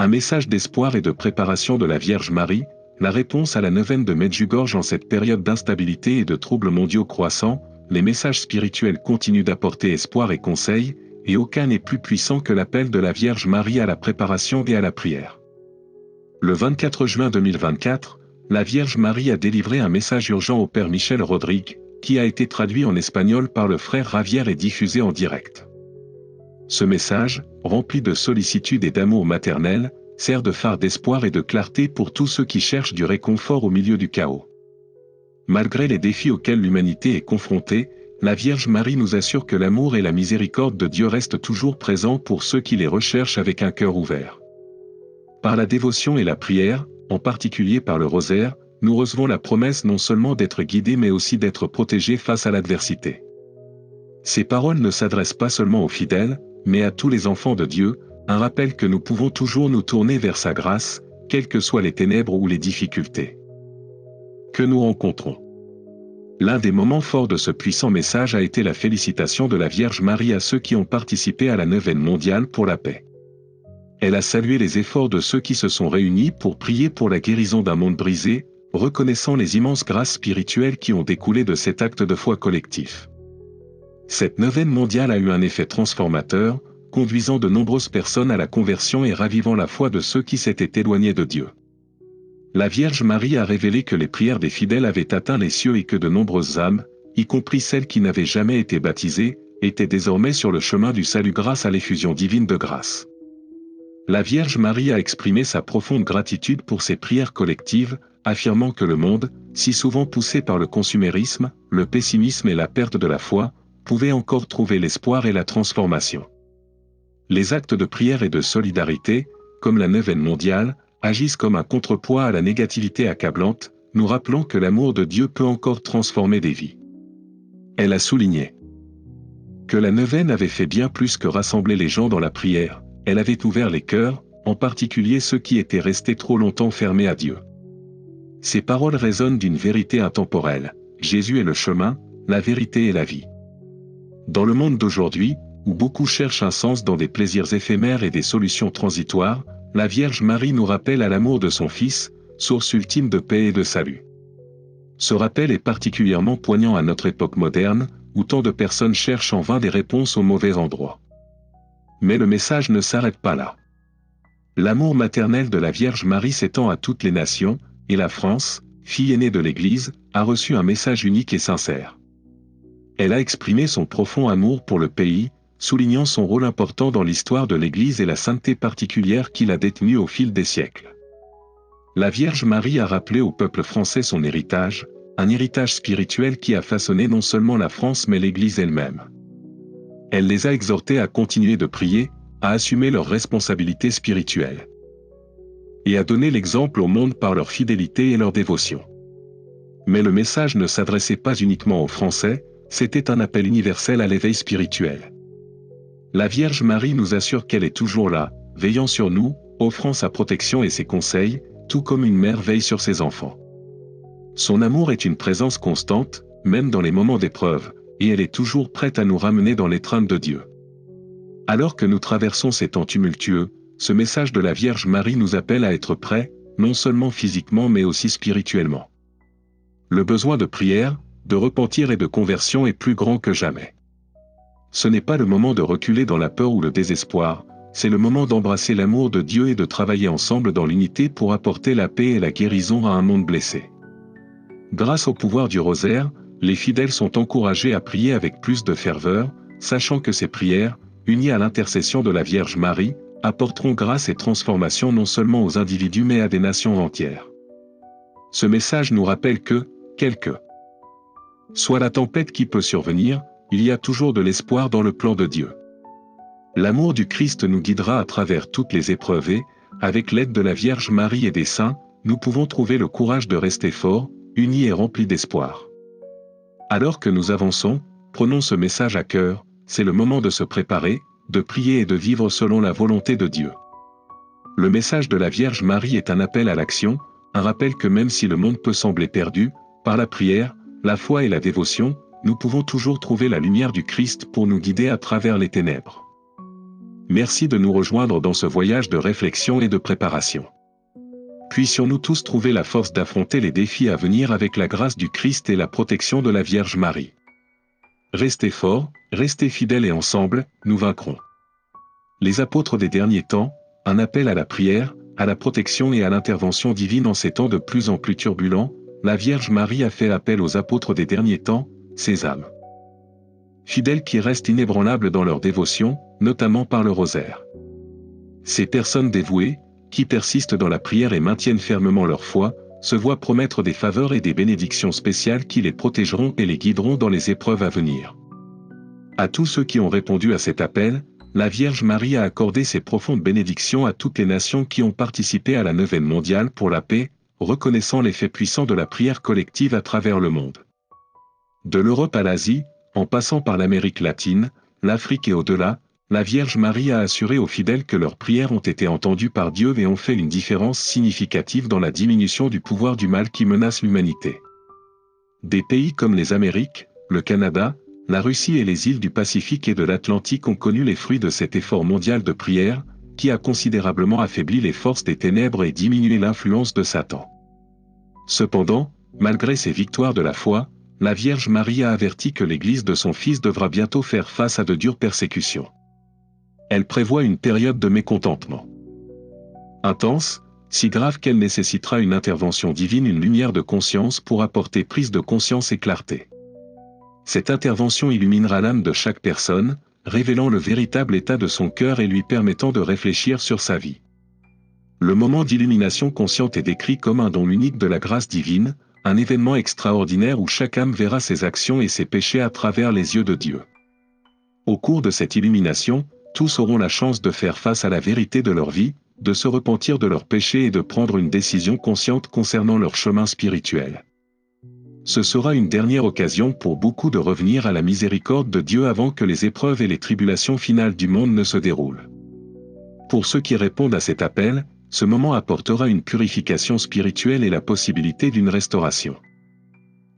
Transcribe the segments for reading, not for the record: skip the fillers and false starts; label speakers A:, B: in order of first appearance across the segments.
A: Un message d'espoir et de préparation de la Vierge Marie, la réponse à la neuvaine de Medjugorje en cette période d'instabilité et de troubles mondiaux croissants. Les messages spirituels continuent d'apporter espoir et conseil, et aucun n'est plus puissant que l'appel de la Vierge Marie à la préparation et à la prière. Le 24 juin 2024, la Vierge Marie a délivré un message urgent au Père Michel Rodrigue, qui a été traduit en espagnol par le frère Javier et diffusé en direct. Ce message, rempli de sollicitude et d'amour maternel, sert de phare d'espoir et de clarté pour tous ceux qui cherchent du réconfort au milieu du chaos. Malgré les défis auxquels l'humanité est confrontée, la Vierge Marie nous assure que l'amour et la miséricorde de Dieu restent toujours présents pour ceux qui les recherchent avec un cœur ouvert. Par la dévotion et la prière, en particulier par le rosaire, nous recevons la promesse non seulement d'être guidés mais aussi d'être protégés face à l'adversité. Ces paroles ne s'adressent pas seulement aux fidèles, mais à tous les enfants de Dieu, un rappel que nous pouvons toujours nous tourner vers sa grâce, quelles que soient les ténèbres ou les difficultés que nous rencontrons. L'un des moments forts de ce puissant message a été la félicitation de la Vierge Marie à ceux qui ont participé à la neuvaine mondiale pour la paix. Elle a salué les efforts de ceux qui se sont réunis pour prier pour la guérison d'un monde brisé, reconnaissant les immenses grâces spirituelles qui ont découlé de cet acte de foi collectif. Cette neuvaine mondiale a eu un effet transformateur, conduisant de nombreuses personnes à la conversion et ravivant la foi de ceux qui s'étaient éloignés de Dieu. La Vierge Marie a révélé que les prières des fidèles avaient atteint les cieux et que de nombreuses âmes, y compris celles qui n'avaient jamais été baptisées, étaient désormais sur le chemin du salut grâce à l'effusion divine de grâce. La Vierge Marie a exprimé sa profonde gratitude pour ces prières collectives, affirmant que le monde, si souvent poussé par le consumérisme, le pessimisme et la perte de la foi, pouvait encore trouver l'espoir et la transformation. Les actes de prière et de solidarité, comme la neuvaine mondiale, agissent comme un contrepoids à la négativité accablante, nous rappelant que l'amour de Dieu peut encore transformer des vies. Elle a souligné que la neuvaine avait fait bien plus que rassembler les gens dans la prière, elle avait ouvert les cœurs, en particulier ceux qui étaient restés trop longtemps fermés à Dieu. Ces paroles résonnent d'une vérité intemporelle, Jésus est le chemin, la vérité et la vie. Dans le monde d'aujourd'hui, où beaucoup cherchent un sens dans des plaisirs éphémères et des solutions transitoires, la Vierge Marie nous rappelle à l'amour de son Fils, source ultime de paix et de salut. Ce rappel est particulièrement poignant à notre époque moderne, où tant de personnes cherchent en vain des réponses au mauvais endroit. Mais le message ne s'arrête pas là. L'amour maternel de la Vierge Marie s'étend à toutes les nations, et la France, fille aînée de l'Église, a reçu un message unique et sincère. Elle a exprimé son profond amour pour le pays, soulignant son rôle important dans l'histoire de l'Église et la sainteté particulière qu'il a détenue au fil des siècles. La Vierge Marie a rappelé au peuple français son héritage, un héritage spirituel qui a façonné non seulement la France mais l'Église elle-même. Elle les a exhortés à continuer de prier, à assumer leurs responsabilités spirituelles. Et à donner l'exemple au monde par leur fidélité et leur dévotion. Mais le message ne s'adressait pas uniquement aux Français, c'était un appel universel à l'éveil spirituel. La Vierge Marie nous assure qu'elle est toujours là, veillant sur nous, offrant sa protection et ses conseils, tout comme une mère veille sur ses enfants. Son amour est une présence constante, même dans les moments d'épreuve, et elle est toujours prête à nous ramener dans l'étreinte de Dieu. Alors que nous traversons ces temps tumultueux, ce message de la Vierge Marie nous appelle à être prêts, non seulement physiquement mais aussi spirituellement. Le besoin de prière, de repentir et de conversion est plus grand que jamais. Ce n'est pas le moment de reculer dans la peur ou le désespoir, c'est le moment d'embrasser l'amour de Dieu et de travailler ensemble dans l'unité pour apporter la paix et la guérison à un monde blessé. Grâce au pouvoir du rosaire, les fidèles sont encouragés à prier avec plus de ferveur, sachant que ces prières, unies à l'intercession de la Vierge Marie, apporteront grâce et transformation non seulement aux individus mais à des nations entières. Ce message nous rappelle que, quelle que soit la tempête qui peut survenir, il y a toujours de l'espoir dans le plan de Dieu. L'amour du Christ nous guidera à travers toutes les épreuves et, avec l'aide de la Vierge Marie et des saints, nous pouvons trouver le courage de rester forts, unis et remplis d'espoir. Alors que nous avançons, prenons ce message à cœur, c'est le moment de se préparer, de prier et de vivre selon la volonté de Dieu. Le message de la Vierge Marie est un appel à l'action, un rappel que même si le monde peut sembler perdu, par la prière, la foi et la dévotion, nous pouvons toujours trouver la lumière du Christ pour nous guider à travers les ténèbres. Merci de nous rejoindre dans ce voyage de réflexion et de préparation. Puissions-nous tous trouver la force d'affronter les défis à venir avec la grâce du Christ et la protection de la Vierge Marie. Restez forts, restez fidèles et ensemble, nous vaincrons. Les apôtres des derniers temps, un appel à la prière, à la protection et à l'intervention divine en ces temps de plus en plus turbulents, la Vierge Marie a fait appel aux apôtres des derniers temps, ces âmes fidèles qui restent inébranlables dans leur dévotion, notamment par le rosaire. Ces personnes dévouées, qui persistent dans la prière et maintiennent fermement leur foi, se voient promettre des faveurs et des bénédictions spéciales qui les protégeront et les guideront dans les épreuves à venir. À tous ceux qui ont répondu à cet appel, la Vierge Marie a accordé ses profondes bénédictions à toutes les nations qui ont participé à la neuvaine mondiale pour la paix, reconnaissant l'effet puissant de la prière collective à travers le monde. De l'Europe à l'Asie, en passant par l'Amérique latine, l'Afrique et au-delà, la Vierge Marie a assuré aux fidèles que leurs prières ont été entendues par Dieu et ont fait une différence significative dans la diminution du pouvoir du mal qui menace l'humanité. Des pays comme les Amériques, le Canada, la Russie et les îles du Pacifique et de l'Atlantique ont connu les fruits de cet effort mondial de prière, qui a considérablement affaibli les forces des ténèbres et diminué l'influence de Satan. Cependant, malgré ces victoires de la foi, la Vierge Marie a averti que l'Église de son Fils devra bientôt faire face à de dures persécutions. Elle prévoit une période de mécontentement intense, si grave qu'elle nécessitera une intervention divine, une lumière de conscience pour apporter prise de conscience et clarté. Cette intervention illuminera l'âme de chaque personne, révélant le véritable état de son cœur et lui permettant de réfléchir sur sa vie. Le moment d'illumination consciente est décrit comme un don unique de la grâce divine, un événement extraordinaire où chaque âme verra ses actions et ses péchés à travers les yeux de Dieu. Au cours de cette illumination, tous auront la chance de faire face à la vérité de leur vie, de se repentir de leurs péchés et de prendre une décision consciente concernant leur chemin spirituel. Ce sera une dernière occasion pour beaucoup de revenir à la miséricorde de Dieu avant que les épreuves et les tribulations finales du monde ne se déroulent. Pour ceux qui répondent à cet appel, ce moment apportera une purification spirituelle et la possibilité d'une restauration.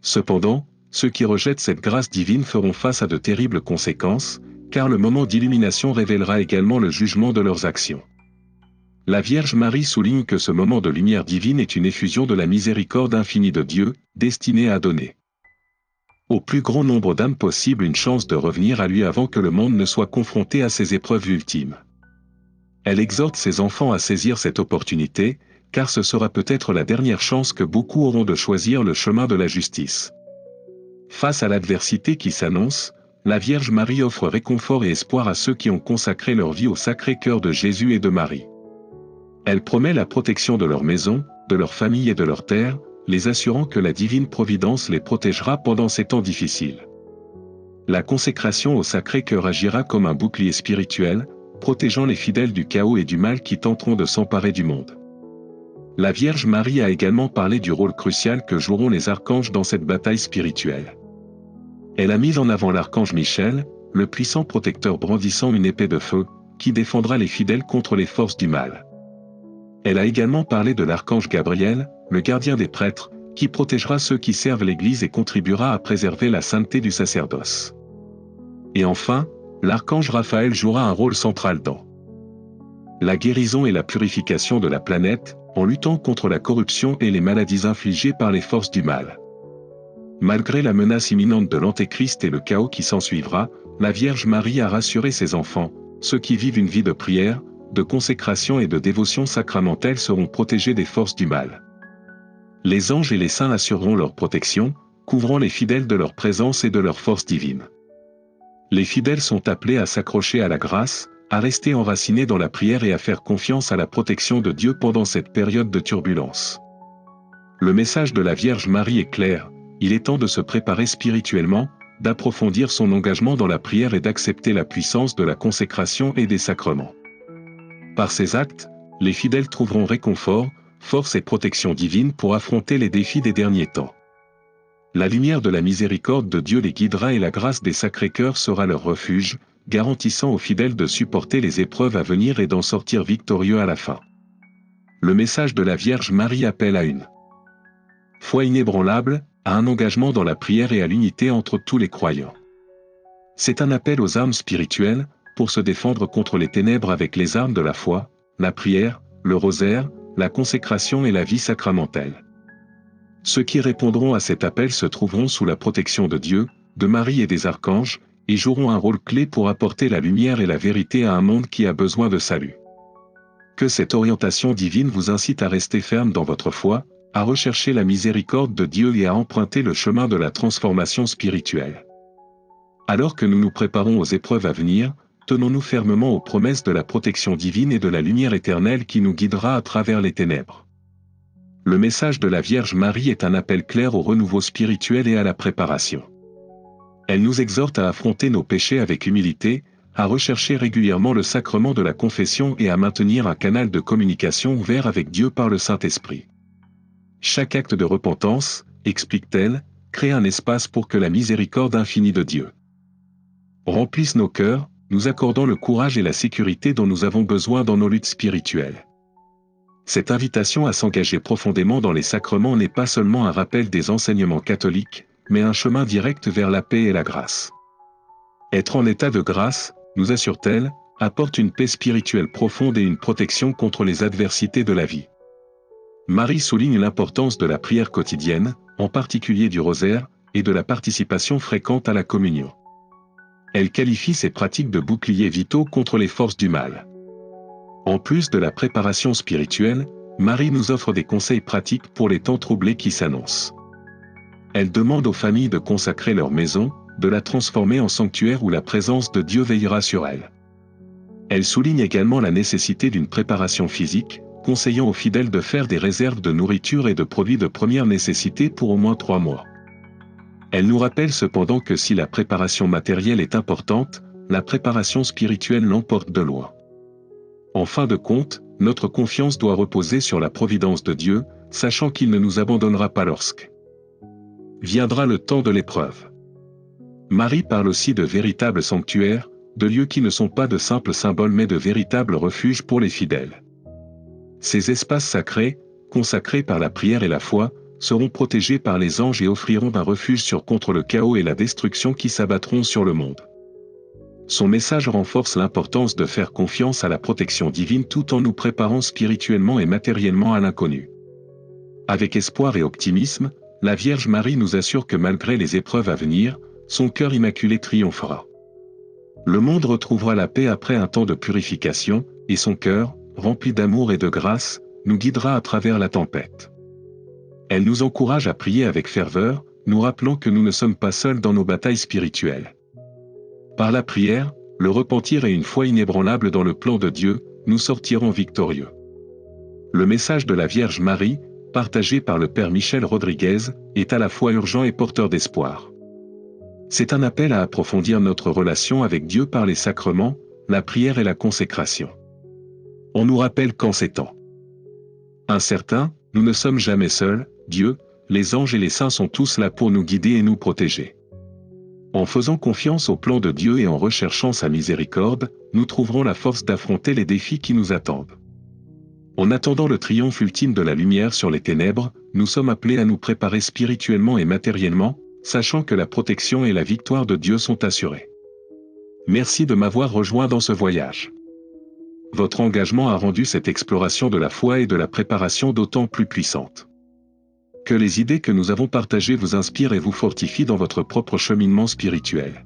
A: Cependant, ceux qui rejettent cette grâce divine feront face à de terribles conséquences, car le moment d'illumination révélera également le jugement de leurs actions. La Vierge Marie souligne que ce moment de lumière divine est une effusion de la miséricorde infinie de Dieu, destinée à donner au plus grand nombre d'âmes possible une chance de revenir à lui avant que le monde ne soit confronté à ses épreuves ultimes. Elle exhorte ses enfants à saisir cette opportunité, car ce sera peut-être la dernière chance que beaucoup auront de choisir le chemin de la justice. Face à l'adversité qui s'annonce, la Vierge Marie offre réconfort et espoir à ceux qui ont consacré leur vie au Sacré-Cœur de Jésus et de Marie. Elle promet la protection de leur maison, de leur famille et de leur terre, les assurant que la divine providence les protégera pendant ces temps difficiles. La consécration au Sacré-Cœur agira comme un bouclier spirituel, protégeant les fidèles du chaos et du mal qui tenteront de s'emparer du monde. La Vierge Marie a également parlé du rôle crucial que joueront les archanges dans cette bataille spirituelle. Elle a mis en avant l'archange Michel, le puissant protecteur brandissant une épée de feu, qui défendra les fidèles contre les forces du mal. Elle a également parlé de l'archange Gabriel, le gardien des prêtres, qui protégera ceux qui servent l'Église et contribuera à préserver la sainteté du sacerdoce. Et enfin, l'archange Raphaël jouera un rôle central dans la guérison et la purification de la planète, en luttant contre la corruption et les maladies infligées par les forces du mal. Malgré la menace imminente de l'Antéchrist et le chaos qui s'ensuivra, la Vierge Marie a rassuré ses enfants, ceux qui vivent une vie de prière, de consécration et de dévotion sacramentelle seront protégés des forces du mal. Les anges et les saints assureront leur protection, couvrant les fidèles de leur présence et de leur force divine. Les fidèles sont appelés à s'accrocher à la grâce, à rester enracinés dans la prière et à faire confiance à la protection de Dieu pendant cette période de turbulence. Le message de la Vierge Marie est clair, il est temps de se préparer spirituellement, d'approfondir son engagement dans la prière et d'accepter la puissance de la consécration et des sacrements. Par ces actes, les fidèles trouveront réconfort, force et protection divine pour affronter les défis des derniers temps. La lumière de la miséricorde de Dieu les guidera et la grâce des Sacrés-Cœurs sera leur refuge, garantissant aux fidèles de supporter les épreuves à venir et d'en sortir victorieux à la fin. Le message de la Vierge Marie appelle à une foi inébranlable, à un engagement dans la prière et à l'unité entre tous les croyants. C'est un appel aux âmes spirituelles, pour se défendre contre les ténèbres avec les armes de la foi, la prière, le rosaire, la consécration et la vie sacramentelle. Ceux qui répondront à cet appel se trouveront sous la protection de Dieu, de Marie et des archanges, et joueront un rôle clé pour apporter la lumière et la vérité à un monde qui a besoin de salut. Que cette orientation divine vous incite à rester ferme dans votre foi, à rechercher la miséricorde de Dieu et à emprunter le chemin de la transformation spirituelle. Alors que nous nous préparons aux épreuves à venir, tenons-nous fermement aux promesses de la protection divine et de la lumière éternelle qui nous guidera à travers les ténèbres. Le message de la Vierge Marie est un appel clair au renouveau spirituel et à la préparation. Elle nous exhorte à affronter nos péchés avec humilité, à rechercher régulièrement le sacrement de la confession et à maintenir un canal de communication ouvert avec Dieu par le Saint-Esprit. Chaque acte de repentance, explique-t-elle, crée un espace pour que la miséricorde infinie de Dieu remplisse nos cœurs, nous accordant le courage et la sécurité dont nous avons besoin dans nos luttes spirituelles. Cette invitation à s'engager profondément dans les sacrements n'est pas seulement un rappel des enseignements catholiques, mais un chemin direct vers la paix et la grâce. Être en état de grâce, nous assure-t-elle, apporte une paix spirituelle profonde et une protection contre les adversités de la vie. Marie souligne l'importance de la prière quotidienne, en particulier du rosaire, et de la participation fréquente à la communion. Elle qualifie ces pratiques de boucliers vitaux contre les forces du mal. En plus de la préparation spirituelle, Marie nous offre des conseils pratiques pour les temps troublés qui s'annoncent. Elle demande aux familles de consacrer leur maison, de la transformer en sanctuaire où la présence de Dieu veillera sur elle. Elle souligne également la nécessité d'une préparation physique, conseillant aux fidèles de faire des réserves de nourriture et de produits de première nécessité pour au moins 3 mois. Elle nous rappelle cependant que si la préparation matérielle est importante, la préparation spirituelle l'emporte de loin. En fin de compte, notre confiance doit reposer sur la providence de Dieu, sachant qu'il ne nous abandonnera pas lorsque viendra le temps de l'épreuve. Marie parle aussi de véritables sanctuaires, de lieux qui ne sont pas de simples symboles mais de véritables refuges pour les fidèles. Ces espaces sacrés, consacrés par la prière et la foi, seront protégés par les anges et offriront un refuge contre le chaos et la destruction qui s'abattront sur le monde. Son message renforce l'importance de faire confiance à la protection divine tout en nous préparant spirituellement et matériellement à l'inconnu. Avec espoir et optimisme, la Vierge Marie nous assure que malgré les épreuves à venir, son cœur immaculé triomphera. Le monde retrouvera la paix après un temps de purification, et son cœur, rempli d'amour et de grâce, nous guidera à travers la tempête. Elle nous encourage à prier avec ferveur, nous rappelant que nous ne sommes pas seuls dans nos batailles spirituelles. Par la prière, le repentir et une foi inébranlable dans le plan de Dieu, nous sortirons victorieux. Le message de la Vierge Marie, partagé par le Père Michel Rodriguez, est à la fois urgent et porteur d'espoir. C'est un appel à approfondir notre relation avec Dieu par les sacrements, la prière et la consécration. On nous rappelle qu'en ces temps incertains, nous ne sommes jamais seuls, Dieu, les anges et les saints sont tous là pour nous guider et nous protéger. En faisant confiance au plan de Dieu et en recherchant sa miséricorde, nous trouverons la force d'affronter les défis qui nous attendent. En attendant le triomphe ultime de la lumière sur les ténèbres, nous sommes appelés à nous préparer spirituellement et matériellement, sachant que la protection et la victoire de Dieu sont assurées. Merci de m'avoir rejoint dans ce voyage. Votre engagement a rendu cette exploration de la foi et de la préparation d'autant plus puissante. Que les idées que nous avons partagées vous inspirent et vous fortifient dans votre propre cheminement spirituel.